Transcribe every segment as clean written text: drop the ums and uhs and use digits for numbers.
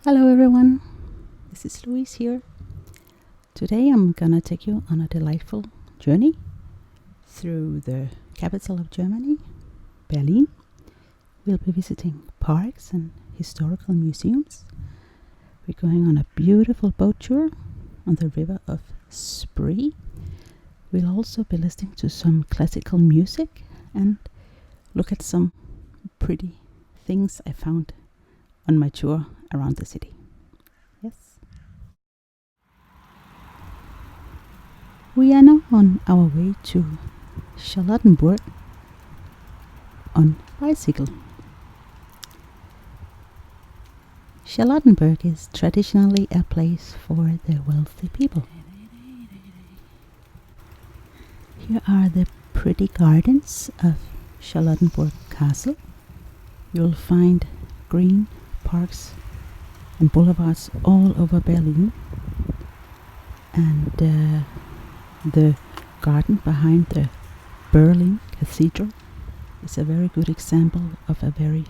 Hello everyone, this is Louise here. Today I'm gonna take you on a delightful journey through the capital of Germany, Berlin. We'll be visiting parks and historical museums. We're going on a beautiful boat tour on the river of Spree. We'll also be listening to some classical music and look at some pretty things I found on my tour around the city. Yes. We are now on our way to Charlottenburg on bicycle. Charlottenburg is traditionally a place for the wealthy people. Here are the pretty gardens of Charlottenburg Castle. You'll find green parks and boulevards all over Berlin, and the garden behind the Berlin Cathedral is a very good example of a very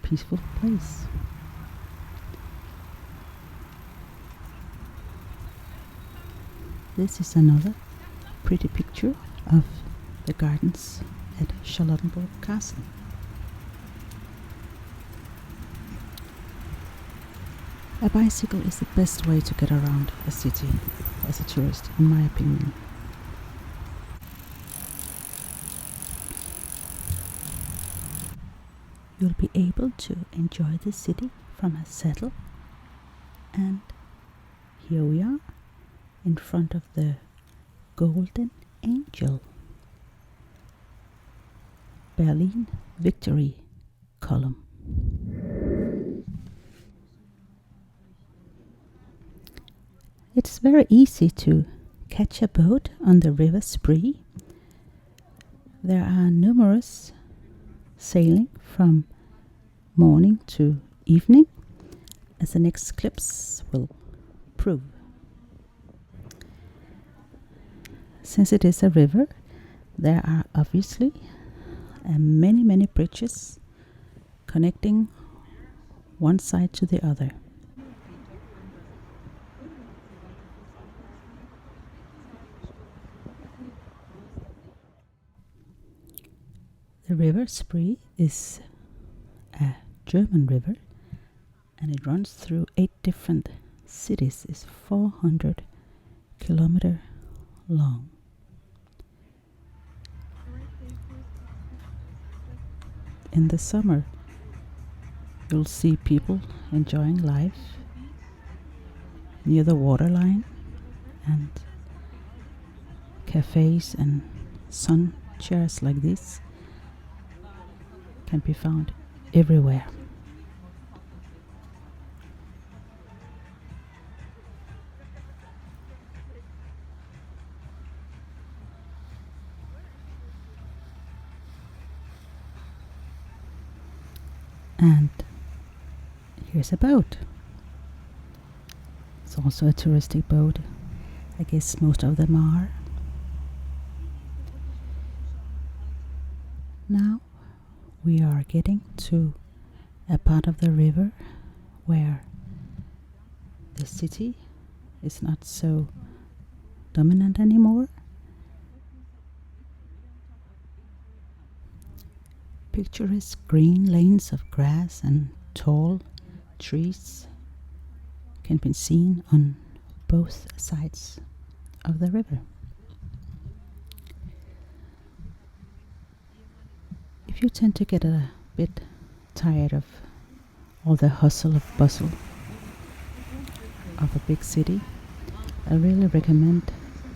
peaceful place. This is another pretty picture of the gardens at Charlottenburg Castle. A bicycle is the best way to get around a city as a tourist, in my opinion. You'll be able to enjoy the city from a saddle, and here we are in front of the Golden Angel Berlin Victory column. It's very easy to catch a boat on the river Spree. There are numerous sailing from morning to evening, as the next clips will prove. Since it is a river, there are obviously many bridges connecting one side to the other. The river Spree is a German river, and it runs through 8 different cities. It's 400 kilometers long. In the summer, you'll see people enjoying life near the waterline, and cafes and sun chairs like this can be found everywhere. And here's a boat. It's also a touristic boat. I guess most of them are. Now we are getting to a part of the river where the city is not so dominant anymore. Picturesque green lanes of grass and tall trees can be seen on both sides of the river. If you tend to get a bit tired of all the hustle and bustle of a big city, I really recommend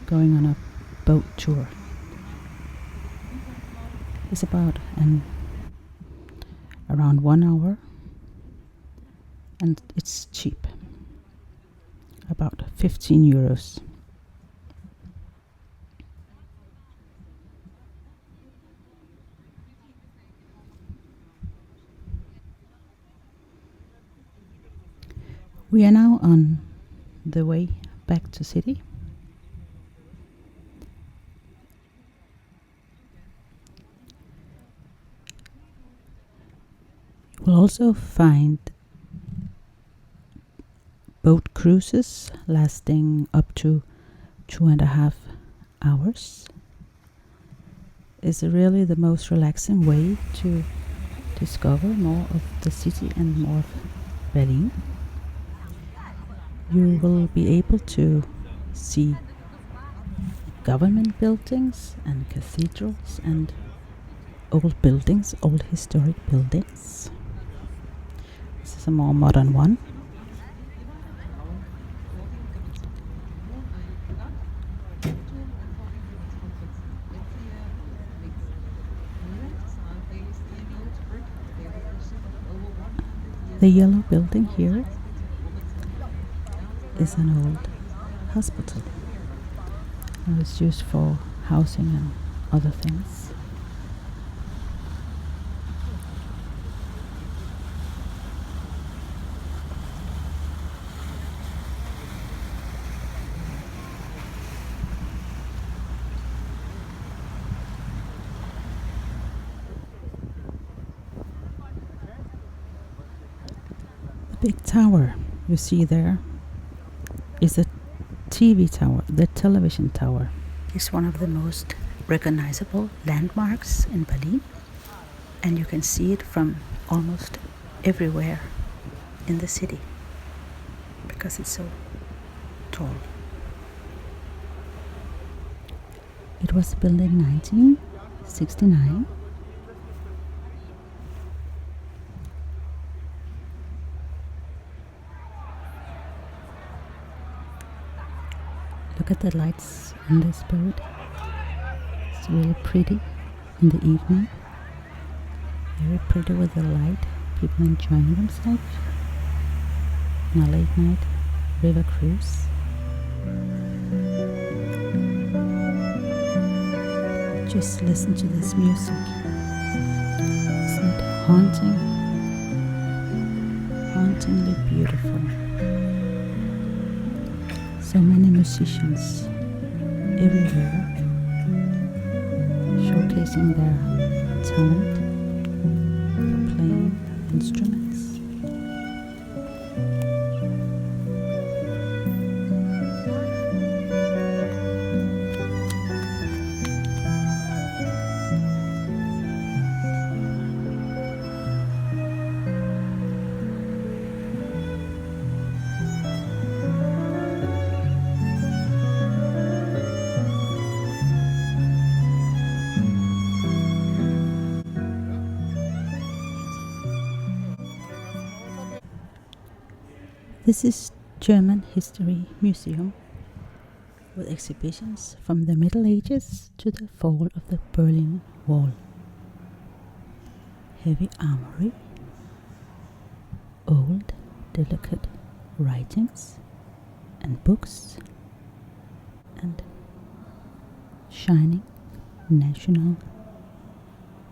going on a boat tour. It's about around 1 hour, and it's cheap, about 15 euros. We are now on the way back to city. You will also find boat cruises lasting up to 2.5 hours. It's really the most relaxing way to discover more of the city and more of Berlin. You will be able to see government buildings and cathedrals and old buildings, old historic buildings. This is a more modern one. The yellow building here is an old hospital. It was used for housing and other things. The big tower you see there is a TV tower, the television tower. It's one of the most recognizable landmarks in Berlin, and you can see it from almost everywhere in the city because it's so tall. It was built in 1969. Look at the lights on this boat. It's really pretty in the evening. Very pretty with the light. People enjoying themselves on a late night river cruise. Just listen to this music. Isn't it haunting? Hauntingly beautiful. So many musicians everywhere showcasing their talent for playing instruments. This is German History Museum with exhibitions from the Middle Ages to the fall of the Berlin Wall. Heavy armory, old delicate writings and books, and shining national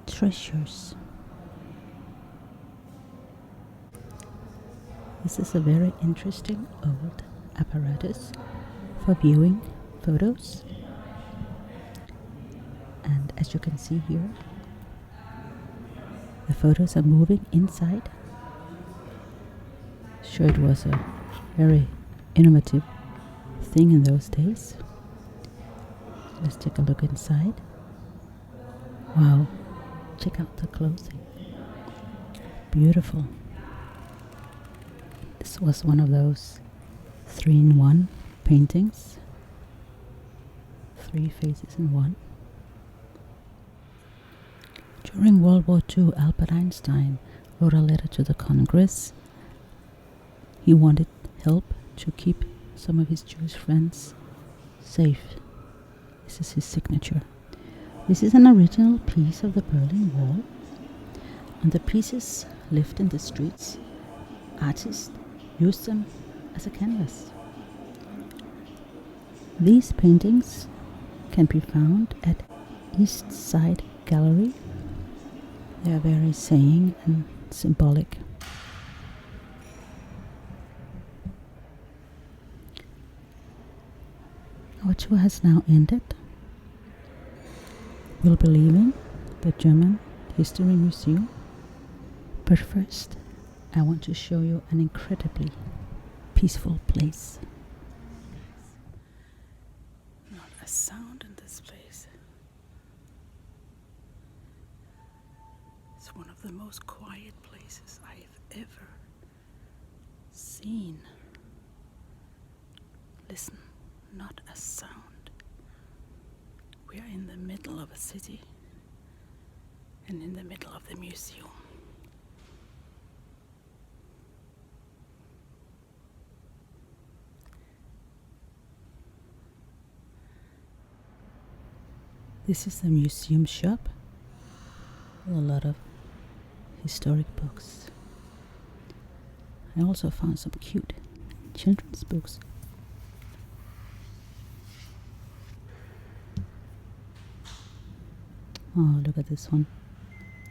treasures. This is a very interesting old apparatus for viewing photos. And as you can see here, the photos are moving inside. Sure, it was a very innovative thing in those days. Let's take a look inside. Wow, check out the clothing. Beautiful. This was one of those 3-in-1 paintings. 3 faces in one. During World War II, Albert Einstein wrote a letter to the Congress. He wanted help to keep some of his Jewish friends safe. This is his signature. This is an original piece of the Berlin Wall. And the pieces lived in the streets. Artists used them as a canvas. These paintings can be found at East Side Gallery. They are very saying and symbolic. Our tour has now ended. We'll be leaving the German History Museum, but first I want to show you an incredibly peaceful place. Not a sound in this place. It's one of the most quiet places I've ever seen. Listen, not a sound. We are in the middle of a city and in the middle of the museum. This is a museum shop with a lot of historic books. I also found some cute children's books. Oh, look at this one.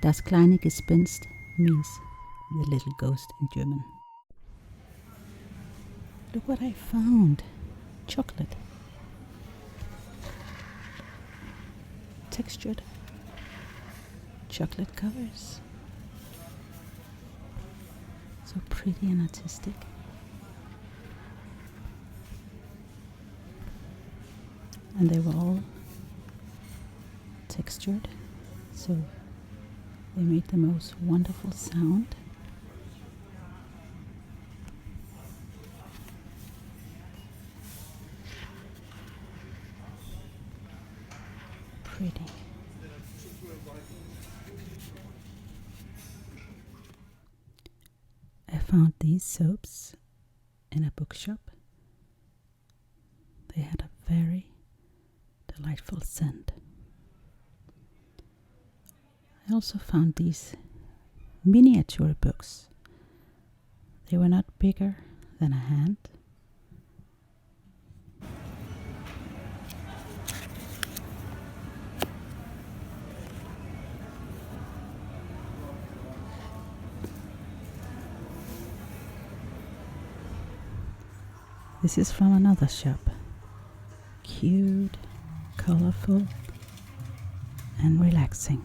Das kleine Gespenst means the little ghost in German. Look what I found. Chocolate. Textured chocolate covers. So pretty and artistic. And they were all textured, so they made the most wonderful sound. Pretty. I found these soaps in a bookshop. They had a very delightful scent. I also found these miniature books. They were not bigger than a hand. This is from another shop. Cute, colorful, and relaxing.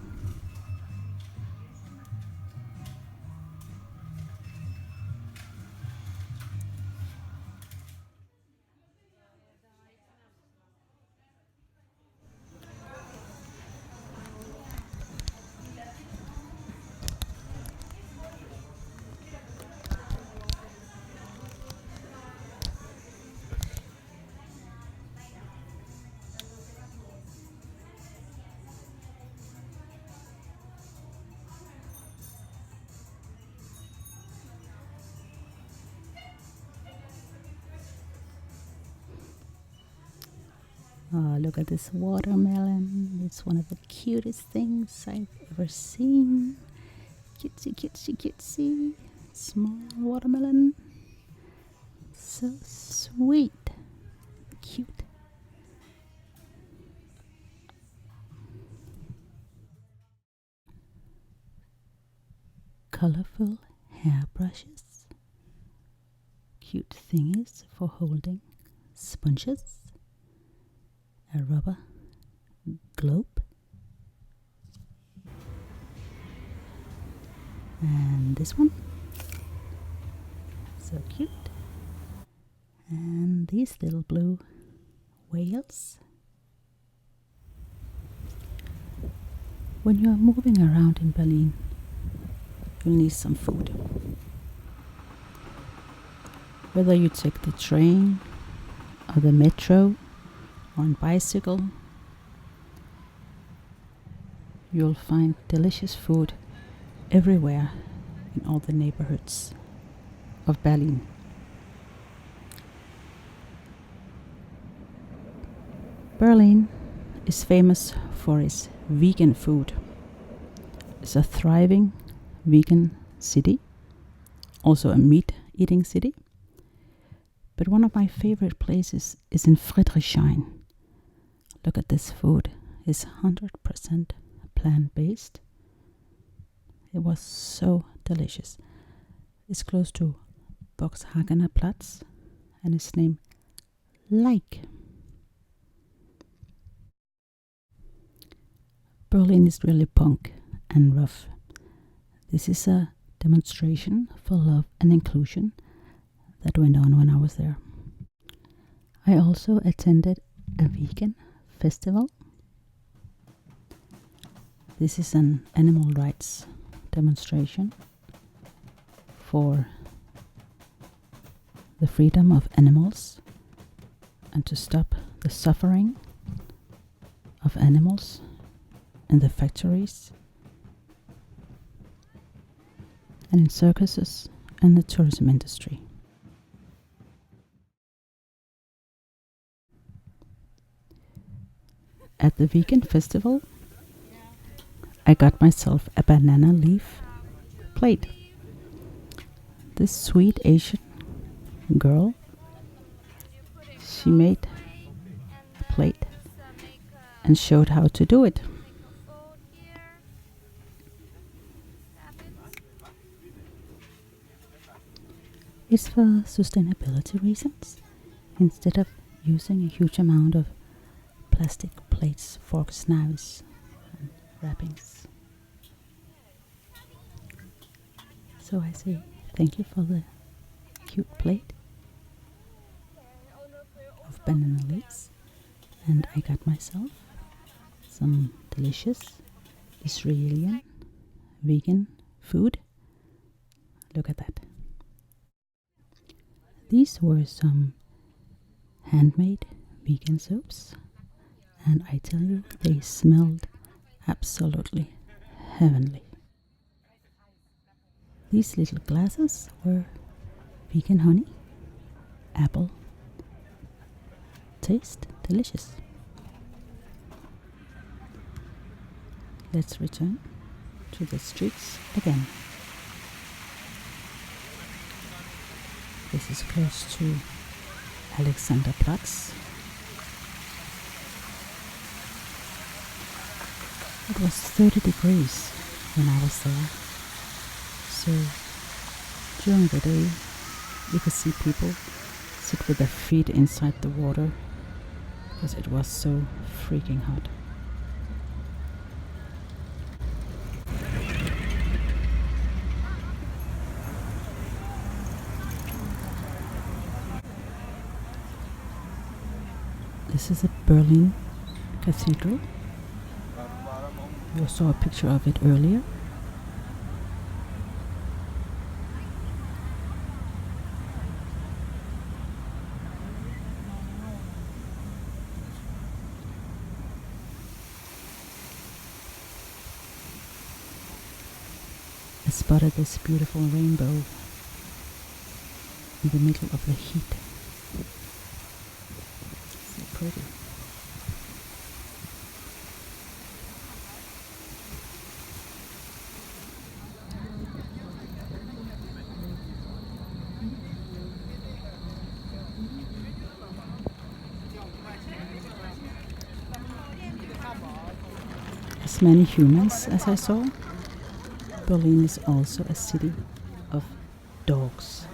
Oh, look at this watermelon. It's one of the cutest things I've ever seen. Cutesy, cutesy, cutesy. Small watermelon. So sweet. Cute. Colorful hairbrushes. Cute thingies for holding sponges. A rubber globe. And this one. So cute. And these little blue whales. When you are moving around in Berlin, you'll need some food. Whether you take the train or the metro or on bicycle, you'll find delicious food everywhere in all the neighborhoods of Berlin. Berlin is famous for its vegan food. It's a thriving vegan city, also a meat-eating city. But one of my favorite places is Infratry Shine. Look at this food. It's 100% plant-based. It was so delicious. It's close to Boxhagener Platz and it's named Like. Berlin is really punk and rough. This is a demonstration for love and inclusion that went on when I was there. I also attended a vegan festival. This is an animal rights demonstration for the freedom of animals and to stop the suffering of animals in the factories and in circuses and the tourism industry. At the vegan festival, I got myself a banana leaf plate. This sweet Asian girl, she made a plate and showed how to do it. It's for sustainability reasons. Instead of using a huge amount of plastic plates, forks, knives, and wrappings. So I say thank you for the cute plate of banana leaves, and I got myself some delicious Israeli vegan food. Look at that. These were some handmade vegan soaps, and I tell you, they smelled absolutely heavenly. These little glasses were vegan honey, apple, taste delicious. Let's return to the streets again. This is close to Alexanderplatz. It was 30 degrees when I was there, so during the day you could see people sit with their feet inside the water because it was so freaking hot. This is a Berlin cathedral. You saw a picture of it earlier. I spotted this beautiful rainbow in the middle of the heat. So pretty. As many humans as I saw, Berlin is also a city of dogs.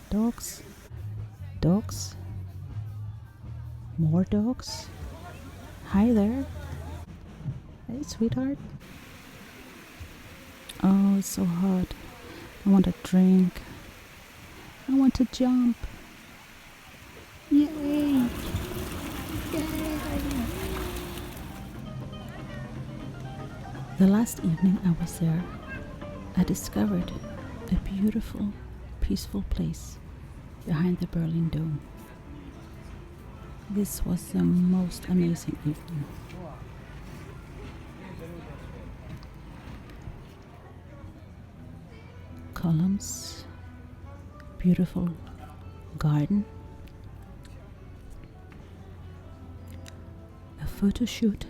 Dogs, dogs, more dogs. Hi there. Hey, sweetheart. Oh, it's so hot. I want a drink. I want to jump. Yay! Yay! The last evening I was there, I discovered a beautiful, peaceful place behind the Berlin Dome. This was the most amazing evening. Columns, beautiful garden, a photo shoot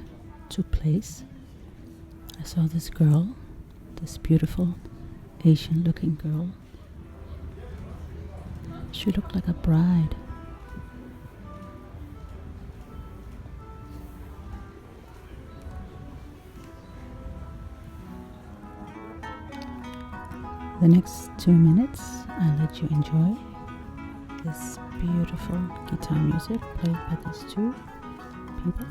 took place. I saw this girl, this beautiful Asian looking girl. She looked like a bride. The next 2 minutes I'll let you enjoy this beautiful guitar music played by these two people.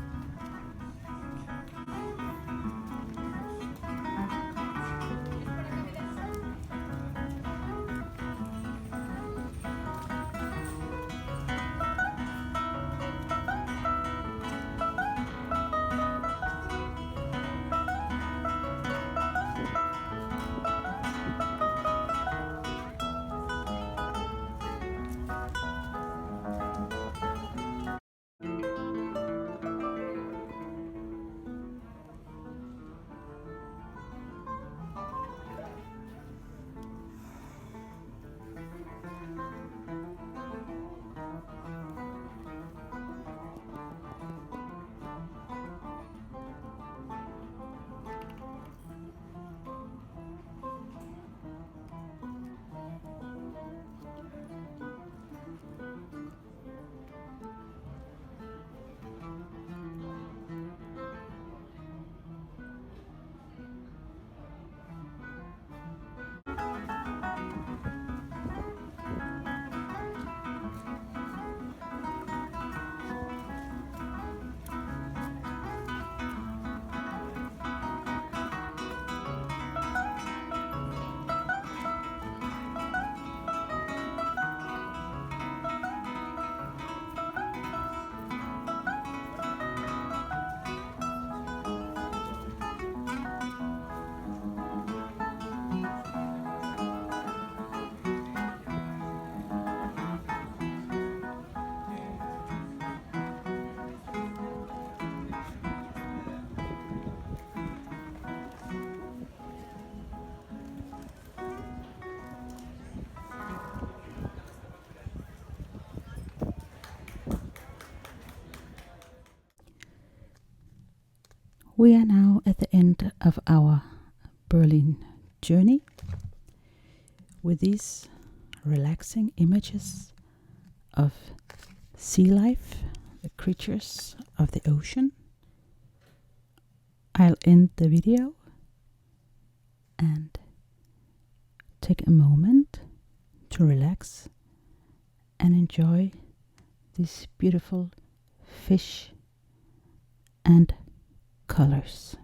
We are now at the end of our Berlin journey with these relaxing images of sea life, the creatures of the ocean. I'll end the video and take a moment to relax and enjoy these beautiful fish and colors.